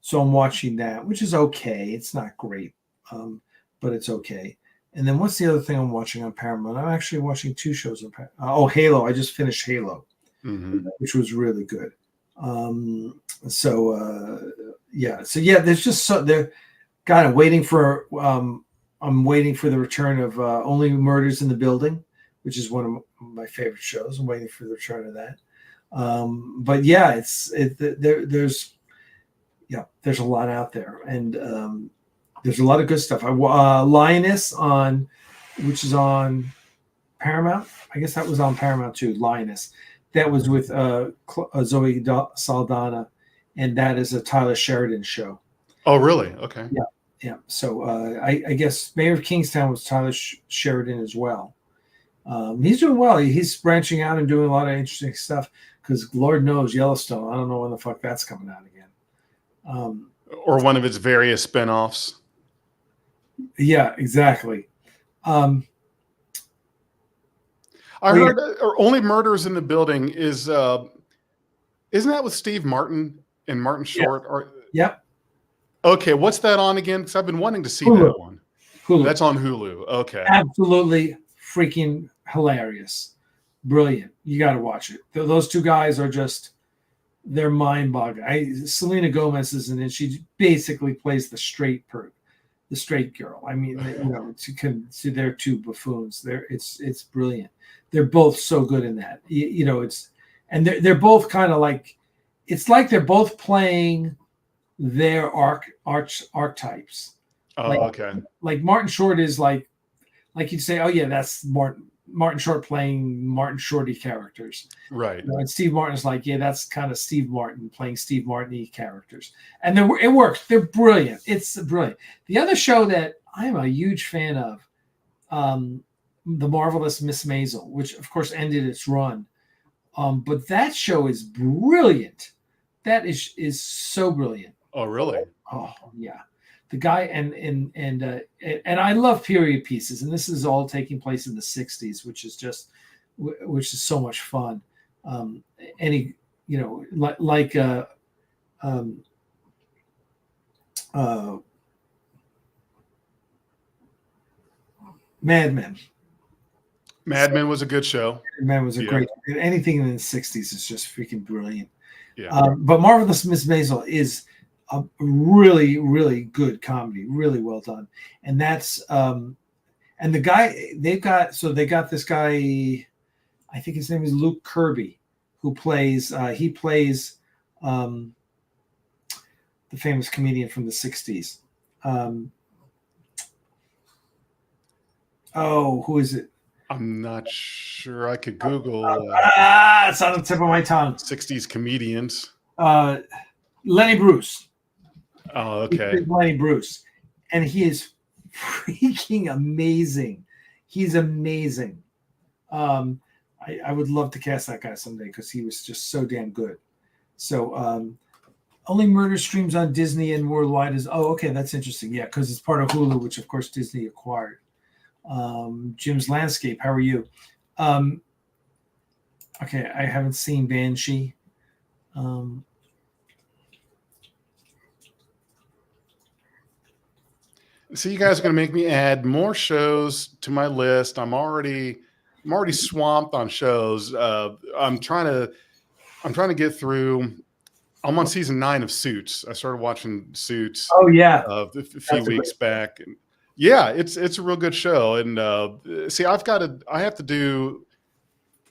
so I'm watching that, which is okay. It's not great, but it's okay. And then what's the other thing I'm watching on Paramount? I'm actually watching 2 shows on Paramount. Halo. I just finished Halo, which was really good. There's just they're kind of waiting for. I'm waiting for the return of Only Murders in the Building, which is one of my favorite shows. I'm waiting for the return of that. But yeah, there's a lot out there, and there's a lot of good stuff. Lioness which is on Paramount. I guess that was on Paramount too. Lioness, that was with Zoe Saldana, and that is a Tyler Sheridan show. Oh, really? Okay. Yeah. So I guess Mayor of Kingstown was Tyler Sheridan as well. He's doing well. He's branching out and doing a lot of interesting stuff because Lord knows Yellowstone. I don't know when the fuck that's coming out again. Or one of its various spinoffs. Yeah, exactly. I heard Only Murders in the Building isn't that with Steve Martin and Martin Short? Yep. Okay, what's that on again? Because I've been wanting to see Hulu. that one. Hulu. That's on Hulu. Okay. Absolutely freaking hilarious. Brilliant. You got to watch it. Those 2 guys are they're mind-boggling. Selena Gomez is in it. She basically plays the straight girl. I mean, they're 2 buffoons. It's brilliant. They're both so good in that. They're both kind of like, it's like they're both playing their archetypes. Oh, like, okay. Like Martin Short is like you'd say, oh yeah, that's Martin. Martin Short playing Martin Shorty characters. Right. And Steve Martin's like, yeah, that's kind of Steve Martin playing Steve Martin-y characters. And it works. They're brilliant. It's brilliant. The other show that I'm a huge fan of, The Marvelous Miss Maisel, which of course ended its run. But that show is brilliant. That is so brilliant. Oh, really? Oh, yeah. The guy and I love period pieces, and this is all taking place in the 60s, which is so much fun. Mad Men. Mad Men was a good show. Mad Men was a great. Anything in the 60s is just freaking brilliant. Yeah. But Marvelous Miss Maisel is a really, really good comedy, really well done. And that's and the guy they got this guy, I think his name is Luke Kirby, who plays the famous comedian from the 60s. Who is it? I'm not sure. I could Google it's on the tip of my tongue. 60s comedians. Lenny Bruce. Oh, okay. Lenny Bruce. And he is freaking amazing. He's amazing. I would love to cast that guy someday because he was just so damn good. So only murder streams on Disney and worldwide is, okay, that's interesting. Yeah, because it's part of Hulu, which of course Disney acquired. Jim's Landscape, how are you? Okay, I haven't seen Banshee. So you guys are going to make me add more shows to my list. I'm already swamped on shows. I'm trying to get through. I'm on season 9 of Suits. I started watching Suits. Oh yeah, a few weeks back. And yeah, it's a real good show. And see, I have to do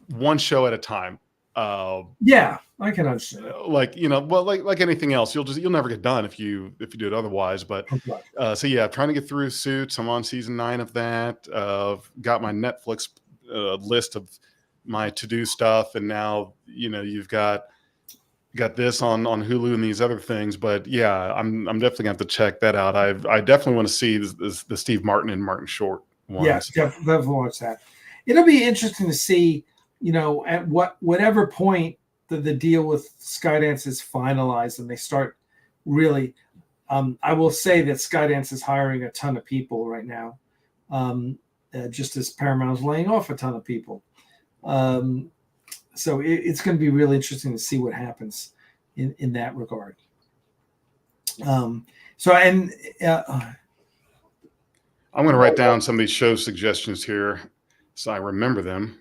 one show at a time. Yeah, I can understand. Like like anything else, you'll never get done if you do it otherwise. But so yeah, trying to get through Suits. I'm on season 9 of that. Got my Netflix list of my to-do stuff, and now you've got this on Hulu and these other things. But yeah, I'm definitely gonna have to check that out. I definitely want to see the Steve Martin and Martin Short ones. Yes, definitely watch that. It'll be interesting to see, at whatever point the deal with Skydance is finalized and they start really. I will say that Skydance is hiring a ton of people right now, just as Paramount is laying off a ton of people. So it's going to be really interesting to see what happens in that regard. I'm going to write down some of these show suggestions here so I remember them.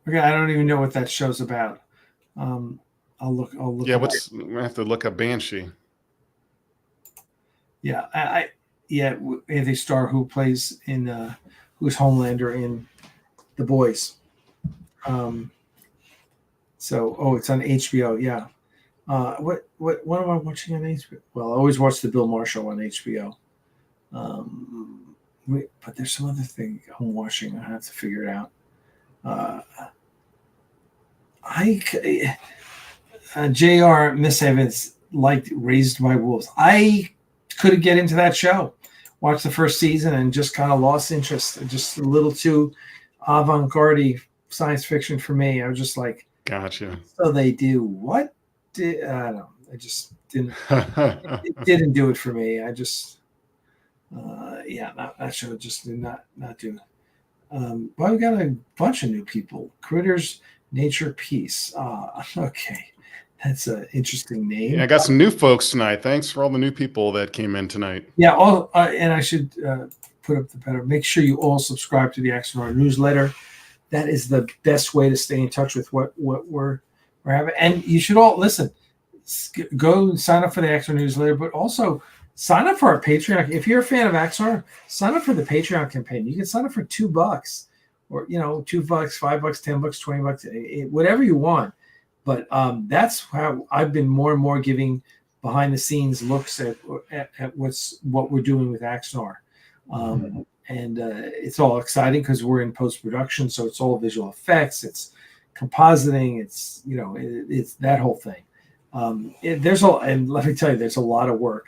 Okay, I don't even know what that show's about. I'll look. Yeah, I have to look up Banshee. Yeah, Anthony Starr, who plays who's Homelander in The Boys. It's on HBO. Yeah. What am I watching on HBO? Well, I always watch the Bill Maher Show on HBO. But there's some other thing I'm watching. I have to figure it out. J.R. Miss Evans liked Raised by Wolves. I couldn't get into that show. Watched the first season and just kind of lost interest. Just a little too avant-garde science fiction for me. I was just like, gotcha. So they do what? I don't know. I just didn't. It didn't do it for me. I just, that show just did not do it. Well, we got a bunch of new people. Critters, Nature, Peace. Okay. That's an interesting name. Yeah, I got some new folks tonight. Thanks for all the new people that came in tonight. Yeah, and I should put up the better. Make sure you all subscribe to the Axanar Newsletter. That is the best way to stay in touch with what we're having. And you should all listen. Go and sign up for the Axanar Newsletter, but also sign up for our Patreon. If you're a fan of Axanar, sign up for the Patreon campaign. You can sign up for $2, or $2, $5, $10, $20, whatever you want. But that's how I've been more and more giving behind the scenes looks at what we're doing with Axanar. And it's all exciting because we're in post-production, so it's all visual effects, it's compositing, it's it's that whole thing. And let me tell you, there's a lot of work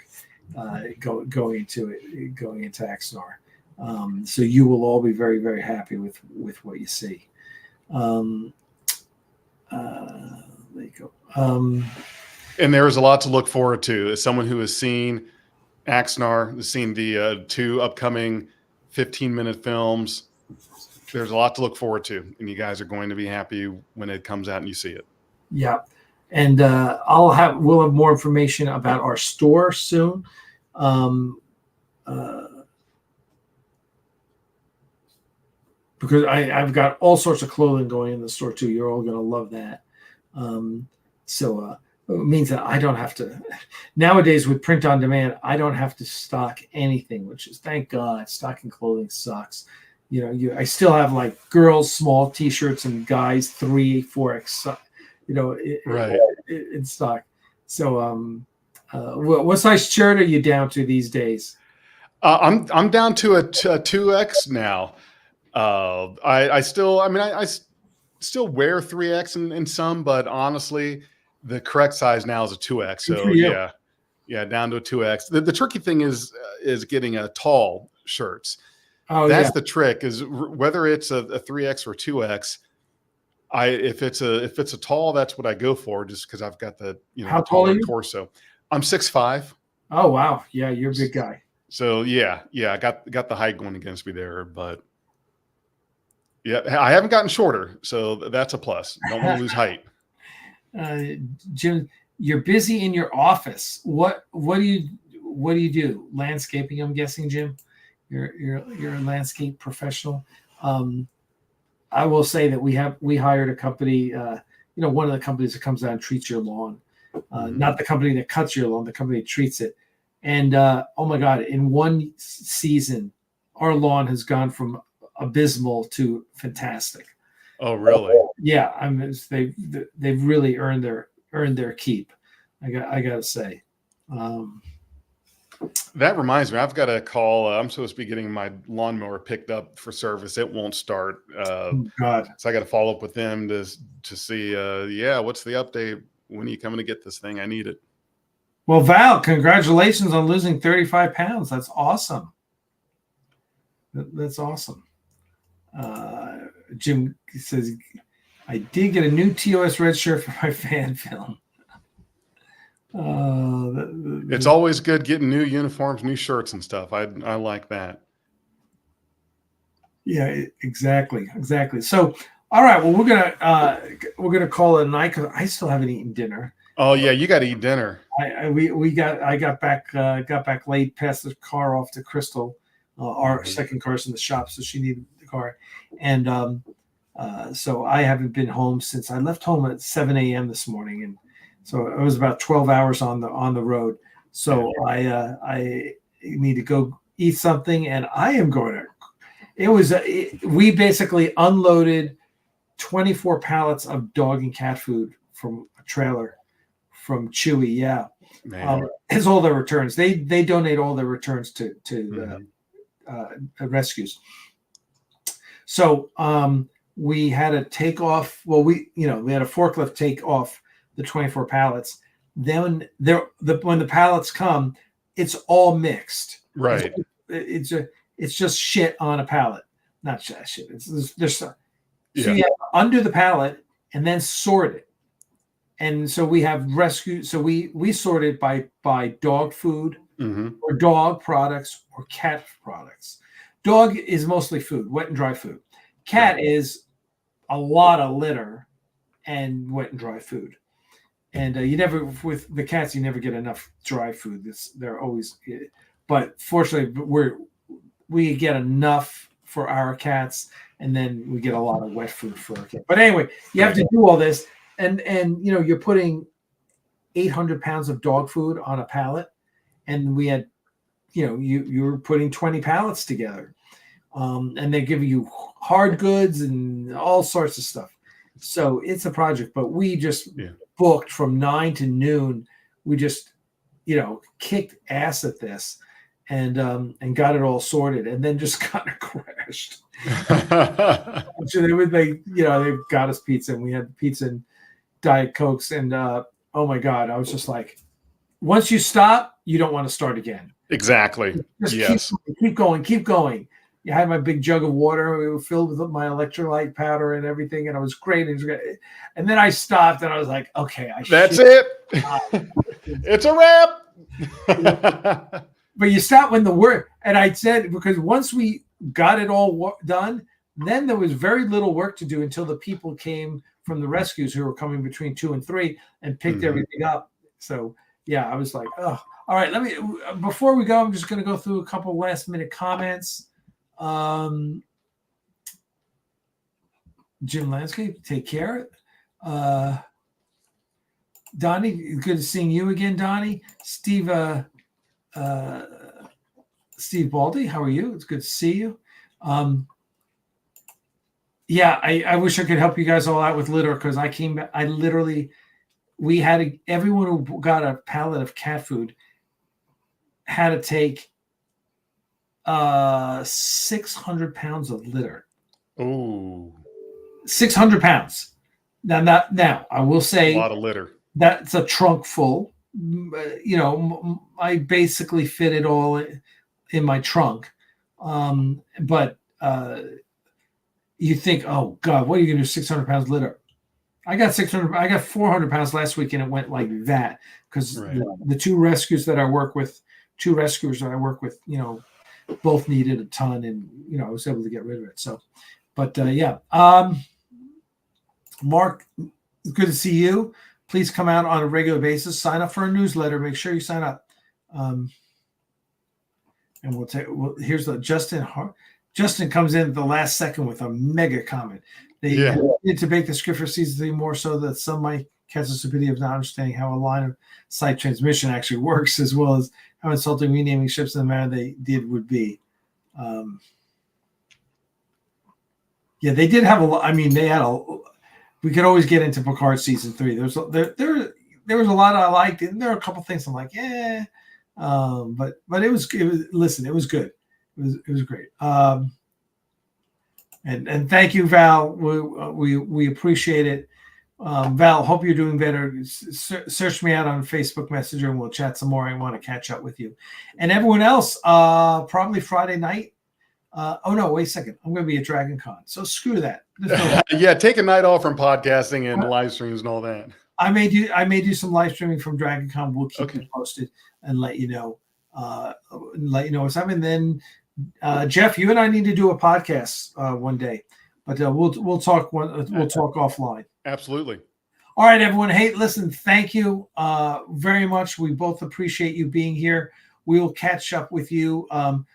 going into Axanar. So you will all be very, very happy with what you see. There you go. And there is a lot to look forward to. As someone who has seen Axanar, has seen the 2 upcoming 15-minute films, there's a lot to look forward to, and you guys are going to be happy when it comes out and you see it. Yeah, and we'll have more information about our store soon. Because I've got all sorts of clothing going in the store too. You're all going to love that. So it means that I don't have to. Nowadays with print on demand, I don't have to stock anything, which is, thank God. Stocking clothing sucks. I still have like girls small T-shirts and guys 3, 4X. Right. In stock. So what size shirt are you down to these days? I'm down to a 2X now. I still wear 3X in some, but honestly, the correct size now is a 2X. So yeah, down to a 2X. The tricky thing is getting a tall shirts. Oh, that's the trick, is whether it's a 3X or 2X. If it's a tall, that's what I go for, just because I've got the How tall are you? torso. I'm 6'5". Oh wow, yeah, you're a big guy. So yeah, I got the height going against me there, but yeah, I haven't gotten shorter, so that's a plus. Don't want to lose height. Jim, you're busy in your office. What do you do? Landscaping, I'm guessing, Jim. You're a landscape professional. I will say that we hired a company. One of the companies that comes out and treats your lawn. Not the company that cuts your lawn, the company that treats it. And oh my God, in one season, our lawn has gone from abysmal to fantastic. Oh, really? Yeah, they've really earned their keep. I gotta say. That reminds me, I've got a call. I'm supposed to be getting my lawnmower picked up for service. It won't start. God. So I got to follow up with them to see. What's the update? When are you coming to get this thing? I need it. Well, Val, congratulations on losing 35 pounds. That's awesome. That's awesome. Jim says, I did get a new TOS red shirt for my fan film. It's always good getting new uniforms, new shirts and stuff. I like that. Yeah, exactly. So, all right. Well, we're gonna call it a night because I still haven't eaten dinner. Oh yeah, you got to eat dinner. I got back late, passed the car off to Crystal. Our second car's in the shop, so she needed the car, and so I haven't been home since I left home at 7 a.m. this morning, and so it was about 12 hours on the road. So I need to go eat something, and I am going to. We basically unloaded 24 pallets of dog and cat food from a trailer from Chewy. Yeah, it's all their returns. They donate all their returns to rescues. So we had to take off. Well, we had a forklift take off the 24 pallets. Then when the pallets come, it's all mixed. Right. It's just shit on a pallet. Not shit. There's so you have under the pallet and then sort it. And so we have rescue. So we sort it by dog food or dog products or cat products. Dog is mostly food, wet and dry food. Cat is a lot of litter and wet and dry food. And you never, with the cats, you never get enough dry food. They're always, but fortunately, we get enough for our cats, and then we get a lot of wet food for our cats. But anyway, you have to do all this, and you're putting 800 pounds of dog food on a pallet, and we had, you were putting 20 pallets together, and they give you hard goods and all sorts of stuff. So it's a project, but we just booked from 9 to noon. We just kicked ass at this and got it all sorted, and then just kind of crashed. So they got us pizza, and we had pizza and Diet Cokes, and oh my God, I was just like, once you stop, you don't want to start again. Exactly. Just keep going. I had my big jug of water. We were filled with my electrolyte powder and everything, and it was great. And then I stopped, and I was like, okay, that's it. It's a wrap. But you stop when the work, and I said, because once we got it all done, then there was very little work to do until the people came from the rescues who were coming between 2 and 3 and picked everything up. So yeah, I was like, oh, all right. Before we go, I'm just going to go through a couple last minute comments. Jim Landscape, take care. Donnie, good seeing you again, Donnie. Steve Baldy, how are you? It's good to see you. Yeah, I wish I could help you guys all out with litter, because everyone who got a pallet of cat food had to take 600 pounds of litter. Oh, 600 pounds. Now I will say a lot of litter. That's a trunk full. I basically fit it all in my trunk. But you think, oh God, what are you going to do? 600 pounds of litter. I got 400 pounds last week, and it went like that because the two rescuers that I work with, both needed a ton, and I was able to get rid of it. So, but yeah, Mark, it's good to see you. Please come out on a regular basis. Sign up for a newsletter. Make sure you sign up. And here's Justin. Justin comes in at the last second with a mega comment. They need to make the script for season 3 more so that some might catch the stupidity of not understanding how a line of sight transmission actually works, as well as how insulting renaming ships in the manner they did would be. They did have a lot. I mean, they had we could always get into Picard season 3. There was a lot I liked, and there were a couple things I'm like, yeah. But it was listen, it was good. It was great. And thank you, Val. We appreciate it. Val, hope you're doing better. Search me out on Facebook Messenger, and we'll chat some more. I want to catch up with you. And everyone else, probably Friday night. Oh no, wait a second. I'm going to be at Dragon Con, so screw that. Yeah, take a night off from podcasting and live streams and all that. I may do some live streaming from Dragon Con. We'll keep you posted and let you know. What's happening. Then Jeff, you and I need to do a podcast one day, but we'll talk offline. Absolutely. All right, everyone. Hey, listen, thank you very much. We both appreciate you being here. We will catch up with you.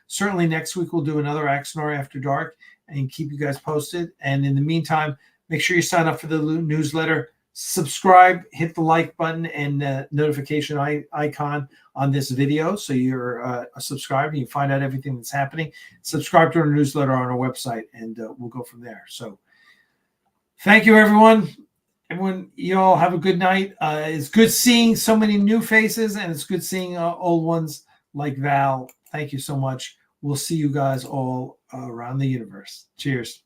Certainly next week we'll do another Axanar After Dark and keep you guys posted. And in the meantime, make sure you sign up for the newsletter, subscribe, hit the like button and notification icon on this video so you're subscribed and you find out everything that's happening. Subscribe to our newsletter on our website, and we'll go from there. So thank you, everyone. Everyone, you all have a good night. It's good seeing so many new faces, and it's good seeing old ones like Val. Thank you so much. We'll see you guys all around the universe. Cheers.